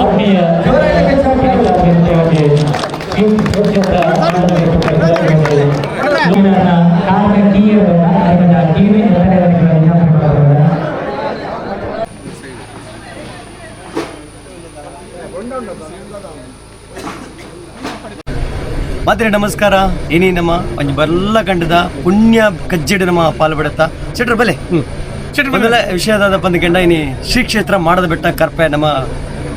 ಆತ್ಮೀಯ ಮಾತ್ರೆ ನಮಸ್ಕಾರ ಏನಿ ನಮ್ಮ ಒಂಜಿ ಬರ್ಲ ಕಂಡದ ಪುಣ್ಯ ಕಜ್ಜಿಡ ನಮ್ಮ ಪಾಲ್ಪಡುತ್ತಾ ಶೆಟ್ರ್ ಬಲೆ ಮೊದಲ ವಿಷಯದ ಬಂದ್ಕಂಡ ಇನಿ ಶ್ರೀ ಕ್ಷೇತ್ರ ಮಾಡದ ಬೆಟ್ಟ ಕರ್ಪೆ ನಮ್ಮ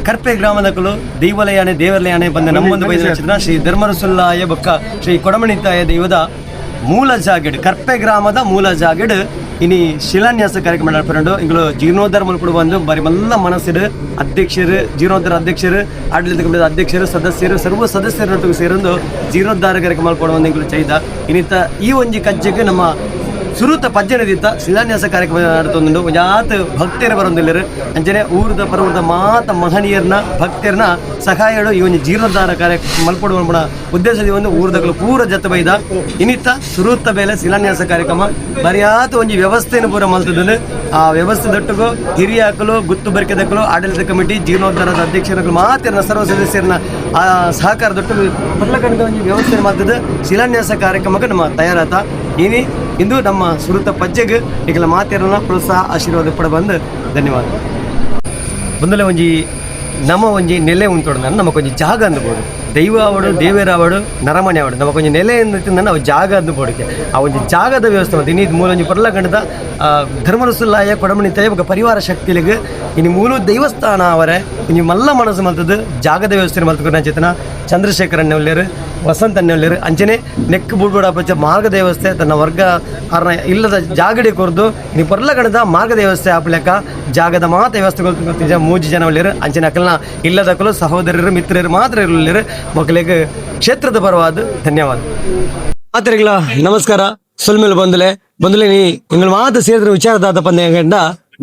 ಕರ್ಪೆ ಗ್ರಾಮದಕಲು ದೇವಾಲಯಾನೆ ದೇವರಲಯಾನೆ ಬಂದ ನಮ್ಮೊಂದು ಬೈದ ಶ್ರೀ ಧರ್ಮರಸುಲ್ಲಾಯ ಬೊಕ್ಕ ಶ್ರೀ ಕೊಡಮಣಿತಾಯ ದೈವದ ಮೂಲ ಜಾಗಿಡ್ ಕರ್ಪೆ ಗ್ರಾಮದ ಮೂಲ ಜಾಗಿಡ್ ಇನಿ ಶಿಲಾನ್ಯಾಸ ಕಾರ್ಯಕ್ರಮ ನಡ್ಕೊಂಡು ಇಂಗಳು ಜೀರ್ಣೋದ್ಧಾರ ಮಲ್ಕೊಂಡು ಬಂದು ಬಾರಿ ಮಲ್ಲ ಮನಸ್ಸಿಡು ಅಧ್ಯಕ್ಷರು ಜೀರ್ಣೋದ್ಧಾರ ಅಧ್ಯಕ್ಷರು ಆಡಳಿತ ಕಮಿಟಿದ ಅಧ್ಯಕ್ಷರು ಸದಸ್ಯರು ಸರ್ವ ಸದಸ್ಯರೊಟ್ಟಿಗೆ ಸೇರೊಂದು ಜೀರ್ಣೋದ್ಧಾರ ಕಾರ್ಯಕ್ರಮ ಮಲ್ಕೊಂಡು ಬಂದು ಇಂಗಳು ಚೈದ ಇನ್ನಿತ ಈ ಒಂಜಿ ಕಜ್ಜೆಗೆ ನಮ್ಮ ಸುರುತ ಪಜ್ಜನದಿತ್ತ ಶಿಲಾನ್ಯಾಸ ಕಾರ್ಯಕ್ರಮ ನಡ್ತೊಂದು ಯಾತ್ ಭಕ್ತರು ಬರೋದಿಲ್ಲರು ಅಂಚನೆ ಊರದ ಪರವರದ ಮಾತ ಮಹನೀಯರನ್ನ ಭಕ್ತರನ್ನ ಸಹಾಯಗಳು ಈ ಒಂದು ಜೀರ್ಣೋದ್ಧಾರ ಕಾರ್ಯಕ್ರಮ ಮಲ್ಪಡು ಮಲ್ಪಡ ಉದ್ದೇಶದ ಒಂದು ಊರದಗಳು ಪೂರ ಜತ ಬೈದ ಇನ್ನಿತ್ತ ಸುರುತ ಬೇಲೆ ಶಿಲಾನ್ಯಾಸ ಕಾರ್ಯಕ್ರಮ ಬರಿಯಾತ ಒಂದು ವ್ಯವಸ್ಥೆಯನ್ನು ಪೂರ ಮಲ್ತದನ್ನು ಆ ವ್ಯವಸ್ಥೆ ದೊಟ್ಟಿಗೂ ಹಿರಿಯ ಹಾಕಲು ಗುತ್ತು ಬರಿಕೆದಕ್ಕಲು ಆಡಳಿತ ಕಮಿಟಿ ಜೀರ್ಣೋದ್ಧಾರದ ಅಧ್ಯಕ್ಷರುಗಳು ಮಾತಿನ ಸರ್ವ ಸದಸ್ಯರನ್ನ ಆ ಸಹಕಾರ ದೊಟ್ಟು ಬರ್ಲಕಂಡ ಒಂದು ವ್ಯವಸ್ಥೆ ಮಾಡ್ತದೆ ಶಿಲಾನ್ಯಾಸ ಕಾರ್ಯಕ್ರಮಕ್ಕೆ ನಮ್ಮ ತಯಾರಾತ ಏನಿ ಇಂದು ನಮ್ಮ ಸುರುತ ಪಜ್ಜೆಗೆ ಈಗಲ ಮಾತಿರನ್ನ ಪ್ರೋತ್ಸಾಹ ಆಶೀರ್ವಾದ ಪಡ ಬಂದು ಧನ್ಯವಾದ ಬಂದಲೆ ಒಂಜಿ ನಮ್ಮ ಒಂಜಿ ನೆಲೆ ಉಂಟು ನಮಕೊಂಜಿ ಜಾಗ ಅಂದ್ಬೋದು ದೈವ ಆವಡು ದೇವೇರ ಆವಡು ನರಮಣಿ ಆವಡು ನಮಕೊಂಜಿ ನೆಲೆ ಅಂದ ನಾವು ಜಾಗ ಅಂದ್ಬೋಡಕ್ಕೆ ಆ ಒಂದು ಜಾಗದ ವ್ಯವಸ್ಥೆ ಮತ್ತು ಇನ್ನಿದು ಮೂಲೊಂಜಿ ಪರ್ಲ ಗಂಡದ ಧರ್ಮರಸುಲ್ಲಾಯ ಕೊಡಮಣಿತಾಯ ఒక ಪರಿವಾರ ಶಕ್ತಿಲಿಗೆ ಇನ್ನು ಮೂಲ ದೇವಸ್ಥಾನ ಅವರೇ ಇನ್ನು ಮಲ್ಲ ಮನಸ್ಸು ಮಲ್ತದ್ದು ಜಾಗದ ವ್ಯವಸ್ಥೆ ಮಲ್ತುಕೊಂಡು ಚೇತನ ಚಂದ್ರಶೇಖರ್ ಅನ್ನೋಲ್ಲೇರು ವಸಂತ ಅನ್ನೋಲ್ಲೇರು ಅಂಚನೆ ನೆಕ್ ಬುಡ್ಬೋಡ ಪಚ್ಚ ಮಾರ್ಗ ದೇವಸ್ಥೆ ತನ್ನ ವರ್ಗ ಕಾರಣ ಇಲ್ಲದ ಜಾಗಡಿ ಕೊರ್ದು ಇನ್ನು ಪರ್ಲ ಗಣದ ಮಾರ್ಗ ದೇವಸ್ಥೆ ಆಪ್ಲೆಕ್ಕ ಜಾಗದ ಮಾತ ವ್ಯವಸ್ಥೆ ಮೂಜಿ ಜನ ಒಳ್ಳೆಯರು ಅಂಚನೆ ಅಕ್ಕಲ್ನ ಇಲ್ಲದಕ್ಕಲು ಸಹೋದರರು ಮಿತ್ರರು ಮಾತ್ರ ಇರಲಿರು ಮಕ್ಕಳಿಗೆ ಕ್ಷೇತ್ರದ ಪರವಾದ ಧನ್ಯವಾದ ಮಾತ್ರೆಗಳ ನಮಸ್ಕಾರ ಸೊಲ್ಮೇಲೆ ಬಂದಲೆ ನೀ ಇಂಗಳು ಮಾತು ಸೇರಿದ್ರೆ ವಿಚಾರದಾದ ಪಂದ್ಯಗಂಡ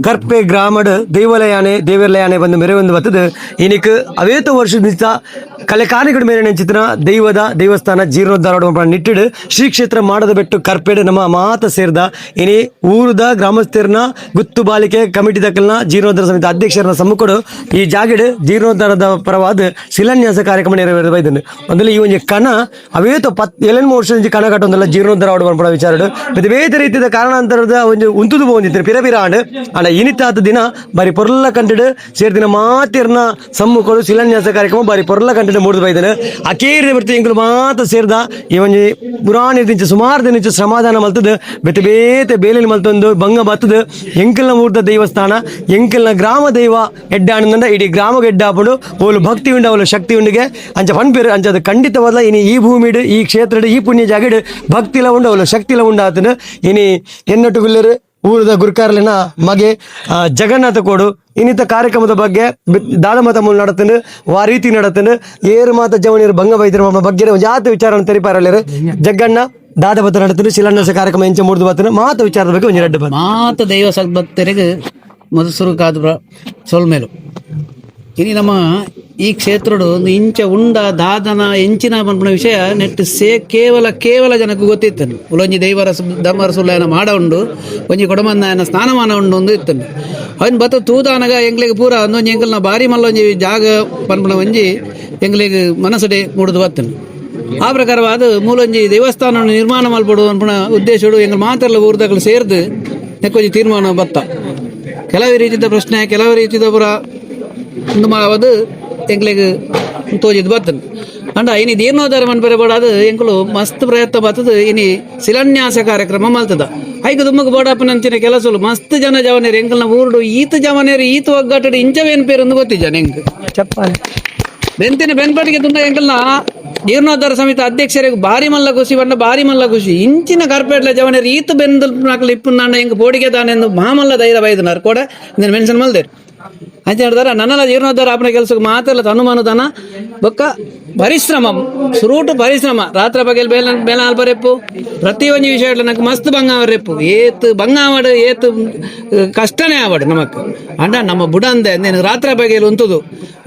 ಕರ್ಪೆ ಗ್ರಾಮಡ್ ದೇವಾಲಯಾನೆ ದೇವರಲಯಾನೆ ಬಂದು ಮೆರೆ ಒಂದು ಬತ್ತದು ಇನಿಕ್ ಅವೇತ ವರ್ಷದ ನಿಂತ ಕಲೆ ಕಾಣಿಗಡ ಮೇರೆ ನೆಂಚಿತ್ರ ದೈವದ ದೇವಸ್ಥಾನ ಜೀರ್ಣೋದ್ಧಾರ ನಿಟ್ಟಿಡು ಶ್ರೀ ಕ್ಷೇತ್ರ ಮಾಡದ ಬೆಟ್ಟು ಕರ್ಪೆಡ್ ನಮ್ಮ ಮಾತ ಸೇರ್ದ ಇನಿ ಊರದ ಗ್ರಾಮಸ್ಥರನ್ನ ಗುತ್ತು ಬಾಲಿಕೆ ಕಮಿಟಿ ದಕ್ಕಲ್ನ ಜೀರ್ಣೋದ್ಧಾರ ಸಮಿತಿ ಅಧ್ಯಕ್ಷರನ್ನ ಸಮ್ಮುಖಡು ಈ ಜಾಗಿಡ್ ಜೀರ್ಣೋದ್ಧಾರದ ಪರವಾದ ಶಿಲಾನ್ಯಾಸ ಕಾರ್ಯಕ್ರಮ ನೆರವೇರಿದ ಬೈದನು ಒಂದಲ್ಲಿ ಈ ಒಂದು ಕಣ ಅವೇತ 7 ವರ್ಷದ ಕಣ ಕಟ್ಟೊಂದಲ್ಲ ಜೀರ್ಣೋದ್ಧಾರ ಆಡುವ ವಿಚಾರಡು ಬೇರೆ ರೀತಿಯ ಕಾರಣಾಂತರದ ಒಂದು ಉಂತುದು ಬಂದಿತ್ತು ಪಿರಪಿರ ಆಂಡ್ ಅಣ್ಣ ಇನಿತಾದ ದಿನ ಬಾರಿ ಪೊರ್ಲ ಕಂಡಿಡು ಸೇರ್ದಿನ ಮಾತಿರ್ನ ಸಮ್ಮುಖಡು ಶಿಲಾನ್ಯಾಸ ಕಾರ್ಯಕ್ರಮ ಬಾರಿ ಪೊರ್ಲ ಕಂಡಿಡು ಮೂಡಿದು ಬೈದನು ಅಕೇರಿ ಬರ್ತೀವಿ ಇಂಗಳು ಮಾತ ಸೇರ್ದ ಈ ಒಂದು ಪುರಾಣ ದಿಂಚ ಸುಮಾರು ದಿನ ಸಮಾಧಾನ ಮಲ್ತದ್ದು ಬೆತ್ತ ಬೇತೆ ಬೇಲೆಯಲ್ಲಿ ಮಲ್ತೊಂದು ಭಂಗ ಬತ್ತದು ಎಂಕಲ್ನ ಮೂರ್ತ ದೇವಸ್ಥಾನ ಎಂಕಲ್ನ ಗ್ರಾಮ ದೈವ ಎಡ್ಡ ಆನಂದ ಇಡೀ ಗ್ರಾಮಕ್ಕೆ ಎಡ್ಡ ಹಾಪಡು ಅವಳು ಭಕ್ತಿ ಉಂಡು ಅವಳು ಶಕ್ತಿ ಉಂಡಿಗೆ ಅಂಚ ಪನ್ಪೇರು ಅಂಚದು ಖಂಡಿತವಾದ ಇನಿ ಈ ಭೂಮಿಡು ಈ ಕ್ಷೇತ್ರಡು ಈ ಪುಣ್ಯ ಜಾಗಿಡು ಭಕ್ತಿಲ ಉಂಡು ಅವಳು ಶಕ್ತಿಲ ಉಂಡಾತನು ಇನಿ ಎನ್ನೊಟ್ಟುಗುಲ್ಲರು ಊರದ ಗುರುಕಾರ್ಲಿನ ಮಗೆ ಜಗನ್ನಾಥ ಕೋಡು ಇನ್ನಿತ ಕಾರ್ಯಕ್ರಮದ ಬಗ್ಗೆ ದಾಳಮತ ಮೂಲ ನಡತನು ಆ ರೀತಿ ನಡತನು ಏರು ಮಾತ ಜವನಿಯರು ಭಂಗ ಬೈದ್ರ ಬಗ್ಗೆ ಜಾತ ವಿಚಾರ ತೆರಿಪಾರಲ್ಲರು ಜಗ್ಗಣ್ಣ ದಾದಬತ್ತ ನಡತನು ಶಿಲಾನ್ಯಾಸ ಕಾರ್ಯಕ್ರಮ ಎಂಚ ಮೂಡ್ದು ಬತ್ತನು ಮಾತ ವಿಚಾರದ ಬಗ್ಗೆ ಒಂದು ಎರಡು ಮಾತ ದೈವ ಸದ್ಭಕ್ತರಿಗೆ ಮಧುಸುರು ಕಾದು ಸೊಲ್ಮೇಲು ಇನಿ ನಮ್ಮ ಈ ಕ್ಷೇತ್ರಡು ಒಂದು ಇಂಚ ಉಂಡ ದಾದನ ಎಂಚಿನ ಪನ್ಪುಣ ವಿಷಯ ನೆಟ್ ಕೇವಲ ಜನಕ್ಕೆ ಗೊತ್ತಿತ್ತನು ಉಲೊಂಜಿ ಧರ್ಮರಸುಲ್ಲಾಯನ ಮಾಡ ಉಂಡು ಒಂಜಿ ಕೊಡಮಂದಾಯನ ಸ್ನಾನಮಾನ ಉಂಡು ಒಂದು ಇತ್ತನು ಅವನ್ ಬತ್ತ ತೂದಾನಗ ಎಂಗ್ಲಿಗೆ ಪೂರ ಒಂದೊಂಜಿ ಎಂಕಲ್ನ ಬಾರಿ ಮಲ್ಲೊಂಜಿ ಜಾಗ ಪನ್ಪುಣ ಒಂಜಿ ಎಂಗ್ಲಿಗೆ ಮನಸ್ಸಡೆ ಮೂಡುದು ಬತ್ತನು ಆ ಪ್ರಕಾರವಾದ ಮೂಲೊಂಜಿ ದೇವಸ್ಥಾನ ನಿರ್ಮಾಣ ಮಲ್ಪಡು ಅನ್ಪುಣ ಉದ್ದೇಶಡು ಎಂಗ್ಲು ಮಾತೆಲ್ಲ ಊರ್ದಗಳು ಸೇರ್ದು ನೆಕ್ಕೊಂಜಿ ತೀರ್ಮಾನ ಬತ್ತ ಕೆಲವು ರೀತಿಯ ಪ್ರಶ್ನೆ ಕೆಲವು ರೀತಿಯ ಪುರ ಒಂದು ಮಾವದು ಎಂಗ್ಲಿಗೆ ತೋಜಿದ್ದು ಬರ್ತದೆ ಅಂಡ ಇನಿ ಜೀರ್ಣೋದ್ಧಾರ ಮನ್ಪರೆ ಬೋಡಾದು ಎಂಕುಲು ಮಸ್ತ್ ಪ್ರಯತ್ನ ಬರ್ತದ ಇನಿ ಶಿಲಾನ್ಯಾಸ ಕಾರ್ಯಕ್ರಮ ಮಲ್ತದ ಐದು ದುಮ್ಮಗ್ ಬೋಡಪ್ಪನಂಚಿನ ಕೆಲಸಲು ಮಸ್ತ್ ಜನ ಜವನೇರು ಎಂಕಲ್ನ ಊರುಡು ಈತ ಜವನೇರು ಈತ ಒಗ್ಗಟ್ಟಡು ಇಂಚವೇನು ಪೇರು ಒಂದು ಗೊತ್ತಿಜ ನೆಂಕ್ ಚಪ್ಪಾಳೆ ಬೆಂತಿನ ಬೆನ್ಪಟ್ಟಿಗೆ ತುಂಬ ಎಂಕಲ್ನ ಜೀರ್ಣೋದ್ಧಾರ ಸಮಿತಿ ಅಧ್ಯಕ್ಷರಿಗೆ ಬಾರಿ ಮಲ್ಲ ಖುಷಿ ಬಂಡ ಬಾರಿ ಮಲ್ಲ ಖುಷಿ ಇಂಚಿನ ಕಾರ್ಪೇಟ್ಲ ಜವನೇರು ಈತ ಬೆಂದು ನಾಕಲು ಇಪ್ಪು ಎಂಕ್ ಬೋಡಿಗೆ ತಾನೆಂದು ಮಾಮಲ್ಲ ಧೈರ್ಯ ಬೈದನಾರು ಕೂಡ ಇದನ್ನು ಮೆನ್ಷನ್ ಮಲ್ದೇರು ಅಂತ ಹೇಳಿದಾರ ನನ್ನೆಲ್ಲ ಜೀರ್ಣೋದ್ಧಾರ ಆಪನ ಕೆಲಸಕ್ಕೆ ಮಾತೆಲ್ಲ ಅನುಮಾನದಾನ ಬೊಕ್ಕ ಪರಿಶ್ರಮ ಸುರೂಟು ಪರಿಶ್ರಮ ರಾತ್ರ ಬಗೆಲ್ ಬೇಲ ಅಲ್ಪರೆಪ್ಪು ಪ್ರತಿ ಒಂದು ವಿಷಯ ನನಗೆ ಮಸ್ತ್ ಬಂಗಾವರೆಪ್ಪು ಏತ್ ಬಂಗಾವಡು ಏತ್ ಕಷ್ಟನೇ ಆವಡು ನಮಕ್ ಅಂಡ ನಮ್ಮ ಬುಡ ಅಂದೆ ನೀನು ರಾತ್ರ ಬಗೆಯಲ್ಲಿ ಉಂತುದು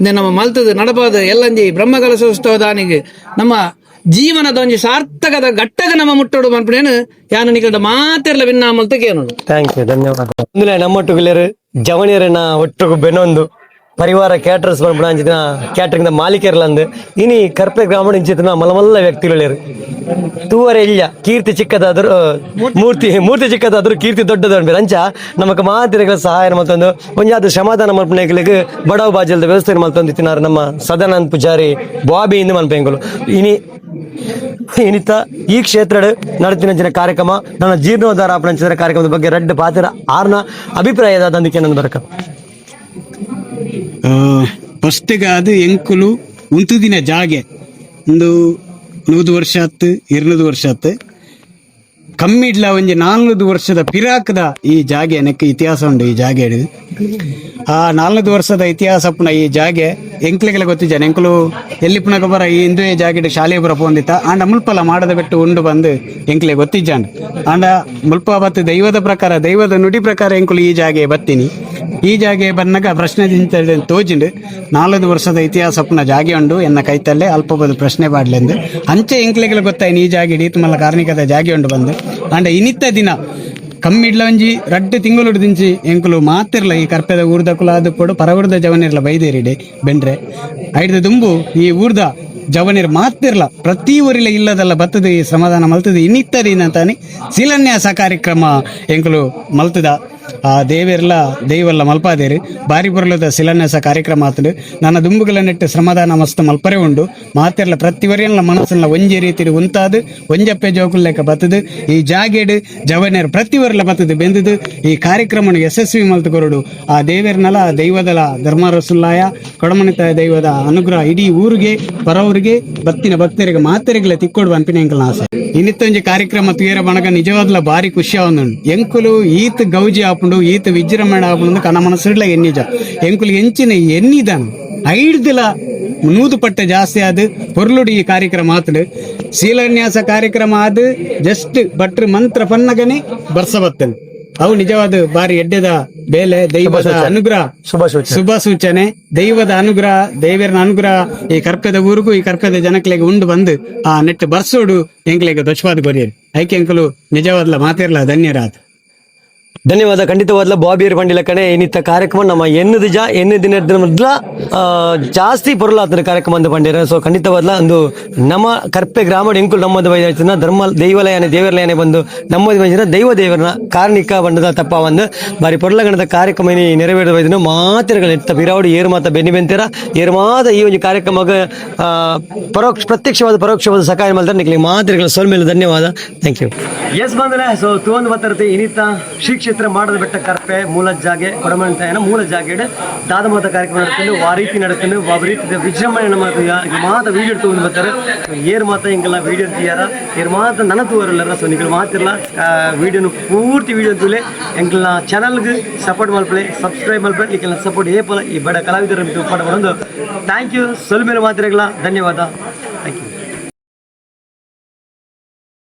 ನಮ್ಮ ಮಲ್ತದು ನಡಪಾದು ಎಲ್ಲಂಜಿ ಬ್ರಹ್ಮಕಲಶೋತ್ಸವ ದಾನಿಗೆ ನಮ್ಮ ಜೀವನದ ಒಂದು ಸಾರ್ಥಕದ ಘಟ್ಟಗ ನಮ್ಮ ಮುಟ್ಟೋಡು ಮನ್ಪಡೇನು ಯಾನು ನಿಕಟ ಮಾತೆಲ್ಲ ಭಿನ್ನ ಮಲ್ತಕ್ಕೆ ಏನು ಥ್ಯಾಂಕ್ ಯು ಧನ್ಯವಾದ ಅಂದ್ರೆ ನಮ್ಮೊಟ್ಟುಗಿಲೇರು ಜವನಿಯರನ್ನ ಒಟ್ಟಿಗೆ ಬೆನ್ನೊಂದು ಪರಿವಾರ ಕ್ಯಾಟರ್ಸ್ ಬಂದ್ಬಿಡ ಅಂಚಿನ ಕ್ಯಾಟರಿಂಗ್ ಮಾಲೀಕರ್ಲಂದು ಇನಿ ಕರ್ಪೆ ಗ್ರಾಮ ಇಂಚಿನ ಮಲ್ಲ ವ್ಯಕ್ತಿಗಳೇರು ತೂವರೆ ಇಲ್ಲ ಕೀರ್ತಿ ಚಿಕ್ಕದಾದ್ರು ಮೂರ್ತಿ ಚಿಕ್ಕದಾದ್ರು ಕೀರ್ತಿ ದೊಡ್ಡದು ಅಂಚ ನಮಕ್ ಮಾತಿರಗಳ ಸಹಾಯ ಮತ್ತೊಂದು ಒಂಜಾದ ಶ್ರಮಾದಾನ ಮಲ್ಪನೆಗಳಿಗೆ ಬಡವ ಬಾಜಲ್ದ ವ್ಯವಸ್ಥೆ ಮಲ್ತೊಂದು ತಿನ್ನಾರ ನಮ್ಮ ಸದಾನಂದ ಪೂಜಾರಿ ಬಾಬಿಯಿಂದ ಮಲ್ಪೆಂಗಳು ಇನಿತ ಈ ಕ್ಷೇತ್ರ ನಡತಿನ ಕಾರ್ಯಕ್ರಮ ನನ್ನ ಜೀರ್ಣೋದ್ಧಾರ ಆಪಣಂಚಿನ ಕಾರ್ಯಕ್ರಮದ ಬಗ್ಗೆ ರೆಡ್ ಪಾತ್ರ ಆರ್ನ ಅಭಿಪ್ರಾಯದ ಅಂದಿಕೆ ನನ್ನ ಬರಕ ಫಸ್ಟ್ಗೆ ಅದು ಎಂಕುಲು ಉಂತುದಿನ ಜಾಗೆ ಒಂದು 100 ವರ್ಷ ಆತು 200 ವರ್ಷ ಆತು ಕಮ್ಮಿ ಇಡ್ಲ ಒಂಜಿ 400 ವರ್ಷದ ಪಿರಾಕದ ಈ ಜಾಗೆ ನೆಕ್ಕ ಇತಿಹಾಸ ಉಂಡು ಈ ಜಾಗೆ ಆ 400 ವರ್ಷದ ಇತಿಹಾಸ ಪುನ ಈ ಜಾಗೆ ಎಂಕ್ಲೆಗೆಲ್ಲ ಗೊತ್ತಿದ್ದಾನೆ ಎಂಕುಲು ಎಲ್ಲಿ ಪುನಃ ಗೊಬ್ಬರ ಈ ಹಿಂದುವೆ ಜಾಗೆ ಶಾಲೆ ಬರ ಪೋಂದಿತ್ತ ಆಂಡ ಮುಲ್ಪಲ ಮಾಡದ ಬಿಟ್ಟು ಉಂಡು ಬಂದು ಎಂಕ್ಲೆ ಗೊತ್ತಿದ್ದಾಂಡ ಆಂಡ ಮುಲ್ಪ ಬತ್ತು ದೈವದ ಪ್ರಕಾರ ದೈವದ ನುಡಿ ಪ್ರಕಾರ ಎಂಕುಲು ಈ ಜಾಗೆ ಬತ್ತೀನಿ ಈ ಜಾಗೆ ಬಂದಾಗ ಪ್ರಶ್ನೆ ತೋಜಿಂಡು 400 ವರ್ಷದ ಇತಿಹಾಸ ಪುನಃ ಜಾಗೆ ಉಂಡು ಎನ್ನ ಕೈತಲ್ಲೇ ಅಲ್ಪ ಬದು ಪ್ರಶ್ನೆ ಪಾಡ್ಲೆಂದು ಅಂಚೆ ಎಂಕ್ಲೆಗೆಲ್ಲ ಗೊತ್ತಾಯ್ತು ಈ ಜಾಗೆ ಡೀತ್ ಮಲ್ಲ ಕಾರ್ಣಿಕದ ಜಾಗೆ ಉಂಡು ಬಂದು ಅಂಡ ಇನಿತ್ತ ದಿನ ಕಮ್ಮಿ ಇಡ್ಲ ಒಂಜಿ 2 ತಿಂಗಳು ದಿಂಚಿ ಎಂಕುಲು ಮಾತಿರ್ಲ ಈ ಕರ್ಪೆದ ಊರ್ದ ಕುಲ ಅದು ಕೊಡು ಪರವೂರ್ದ ಜವನಿರ್ಲ ಬೈದೇರಿಡೆ ಬೆಂಡ್ರೆ ಐದು ದುಂಬು ಈ ಊರ್ದ ಜವನಿರ್ ಮಾತಿರ್ಲ ಪ್ರತಿ ಊರಿಲ ಇಲ್ಲದಲ್ಲ ಬತ್ತದ ಈ ಸಮಾಧಾನ ಮಲ್ತದ ಇನಿತ್ತ ದಿನ ತಾನೆ ಶಿಲಾನ್ಯಾಸ ಕಾರ್ಯಕ್ರಮ ಎಂಕುಲು ಮಲ್ತದ ಆ ದೇವೆರ್ಲ ದೈವಲ್ಲ ಮಲ್ಪಾದೇರಿ ಬಾರಿ ಬರಲದ ಶಿಲಾನ್ಯಾಸ ಕಾರ್ಯಕ್ರಮ ಆತಡು ನನ್ನ ದುಂಬುಗಳ ನೆಟ್ಟು ಶ್ರಮದಾನ ಮಸ್ತ್ ಮಲ್ಪರೆ ಉಂಡು ಮಾತೆರ್ಲ ಪ್ರತಿ ವರಿಯಲ್ಲ ಮನಸ್ಸಲ್ಲ ಒಂಜಿ ರೀತಿ ಉಂತಾದು ಒಂಜಪ್ಪೆ ಜೋಕುಲ್ಲೆಕ್ಕ ಬತ್ತದು ಈ ಜಾಗೇಡು ಜವನೇರು ಪ್ರತಿ ವರಿಲ ಬತ್ತದು ಬೆಂದದು ಈ ಕಾರ್ಯಕ್ರಮ ಯಶಸ್ವಿ ಮಲ್ತು ಕೊರಡು ಆ ದೇವೇರ್ನಲ ದೈವದಲ ಧರ್ಮರಸುಲ್ಲಾಯ ಕೊಡಮಣಿತ ದೈವದ ಅನುಗ್ರಹ ಇಡೀ ಊರಿಗೆ ಬರೋರಿಗೆ ಬತ್ತಿನ ಭಕ್ತರಿಗೆ ಮಾತೆರೆಗಳ ತಿಕ್ಕೊಡು ಅನ್ಪಿನ ಎಂಕಲ್ ಆಸೆ ಇನ್ನಿತ್ತೊಂಜಿ ಕಾರ್ಯಕ್ರಮ ತೂಯರ ಬಣಗ ನಿಜವಾದ್ಲ ಬಾರಿ ಖುಷಿ ಆವೊಂದುಂಡು ಎಂಕುಲು ಈತ್ ಗೌಜಿ ಆಪುಂಡು ಈತ್ ವಿಜೃಂಭಣೆ ಆಪುಂಡು ಕನ ಮನಸ್ಸಿಡ್ಲ ಎನ್ನಿಜ ಎಂಕುಲು ಎಂಚಿನ ಎನ್ನಿದಾನು ಐಡ್ದಿಲ 100 ಪಟ್ಟ ಜಾಸ್ತಿ ಆದ್ ಪೊರ್ಲುಡು ಈ ಕಾರ್ಯಕ್ರಮ ಆತಡು ಶಿಲಾನ್ಯಾಸ ಕಾರ್ಯಕ್ರಮ ಆದ್ ಜಸ್ಟ್ ಭಟ್ರು ಮಂತ್ರ ಪನ್ನಗನೆ ಬರ್ಸ ಬತ್ತನು ಅವು ನಿಜವಾದ ಬಾರಿ ಎಡ್ಡೆದ ಬೇಲೆ ದೈವದ ಅನುಗ್ರಹ ಶುಭ ಸೂಚನೆ ದೈವದ ಅನುಗ್ರಹ ದೇವರನ ಅನುಗ್ರಹ ಈ ಕರ್ಪೆದ ಊರಿಗೂ ಈ ಕರ್ಪೆದ ಜನಕ್ಲೆಗೆ ಉಂಡು ಬಂದು ಆ ನೆಟ್ಟು ಬರ್ಸೋಡು ಎಂಕ್ಲೆಗೆ ದೊಶ್ವಾದ ಬರೆಯರು ಐಕೆ ಎಂಕಲು ನಿಜವಾದ್ಲ ಮಾತಿರ್ಲ ಧನ್ಯರಾದ ಧನ್ಯವಾದ ಖಂಡಿತವಾದ್ಲ ಬಾಬಿಯರ್ ಬಂಡಿಲ ಕಡೆ ಇನ್ನಿತ್ತ ಕಾರ್ಯಕ್ರಮ ನಮ್ಮ ಎನ್ನು ದಿನ ಮೊದಲ ಜಾಸ್ತಿ ಪೊರಲಾದ ಕಾರ್ಯಕ್ರಮ ಅಂತ ಬಂದಿರ ಸೊ ಖಂಡಿತವಾದ್ಲ ಒಂದು ನಮ್ಮ ಕರ್ಪೆ ಗ್ರಾಮ ಎಂಕುಲು ನಮ್ಮದು ಬೈದಾಯ್ತನ ಧರ್ಮ ದೈವಾಲಯನೇ ದೇವರಲಯನೇ ಬಂದು ನಮ್ಮದು ಬಂದಿನ ದೇವರನ ಕಾರ್ಣಿಕ ಬಂಡದ ತಪ್ಪ ಒಂದು ಬಾರಿ ಪೊರಲಗಣದ ಕಾರ್ಯಕ್ರಮ ನೆರವೇರಿದ ಬೈದನು ಮಾತಿರಗಳು ಎತ್ತ ಬಿರಾವಡಿ ಏರು ಮಾತ ಬೆನ್ನಿ ಬೆಂತೀರ ಏರು ಮಾತ ಈ ಒಂದು ಕಾರ್ಯಕ್ರಮಕ್ಕೆ ಪ್ರತ್ಯಕ್ಷವಾದ ಪರೋಕ್ಷವಾದ ಸಹಾಯ ಮಾಡ್ತಾರೆ ನಿಕ್ಲಿ ಮಾತಿರಗಳ ಸೋಲ್ಮೇಲೆ ಧನ್ಯವಾದ ಥ್ಯಾಂಕ್ ಯು ಎಸ್ ಬಂದ್ರೆ ಸೊ ತೂಂದು ಬತ್ತರತೆ ಇನ್ನಿತ್ತ ಶ್ರೀ ಮಾಡದ ಬೆಟ್ಟ ಕರ್ಪೆ ಮೂಲ ಜಾಗೆ ಕೊಡಮಂತಾಯನ ಮೂಲ ಜಾಗೆ ದಾದಮಾತ ಕಾರ್ಯಕ್ರಮ ನಡ್ಕೊಂಡು ಆ ರೀತಿ ನಡ್ಕೊಂಡು ಆ ರೀತಿ ವಿಜೃಂಭಣೆ ಮಾತ ವೀಡಿಯೋ ತಗೊಂಡು ಬರ್ತಾರೆ ಏರ್ ಮಾತ ಹಿಂಗೆಲ್ಲ ವೀಡಿಯೋ తీయాರ ಏರ್ ಮಾತ ನನ್ನ ತೂರಲ್ಲ ಸೊ ನಿಗಳು ಮಾತಿರಲ್ಲ ವೀಡಿಯೋನು ಪೂರ್ತಿ ವೀಡಿಯೋ ತೂಲೆ ಎಂಕಲ್ನ ಚಾನಲ್ಗೆ ಸಪೋರ್ಟ್ ಮಲ್ಪಲೆ ಸಬ್ಸ್ಕ್ರೈಬ್ ಮಲ್ಪಲೆ ಈಗೆಲ್ಲ ಸಪೋರ್ಟ್ ಏಪಲ್ಲ ಈ ಬಡ ಕಲಾವಿದರ ಪಡ ಒಂದು ಥ್ಯಾಂಕ್ ಯು ಸ್ವಲ್ಪ ಮೇಲೆ ಮಾತಿರಲ್ಲ ಧನ್ಯವಾದ.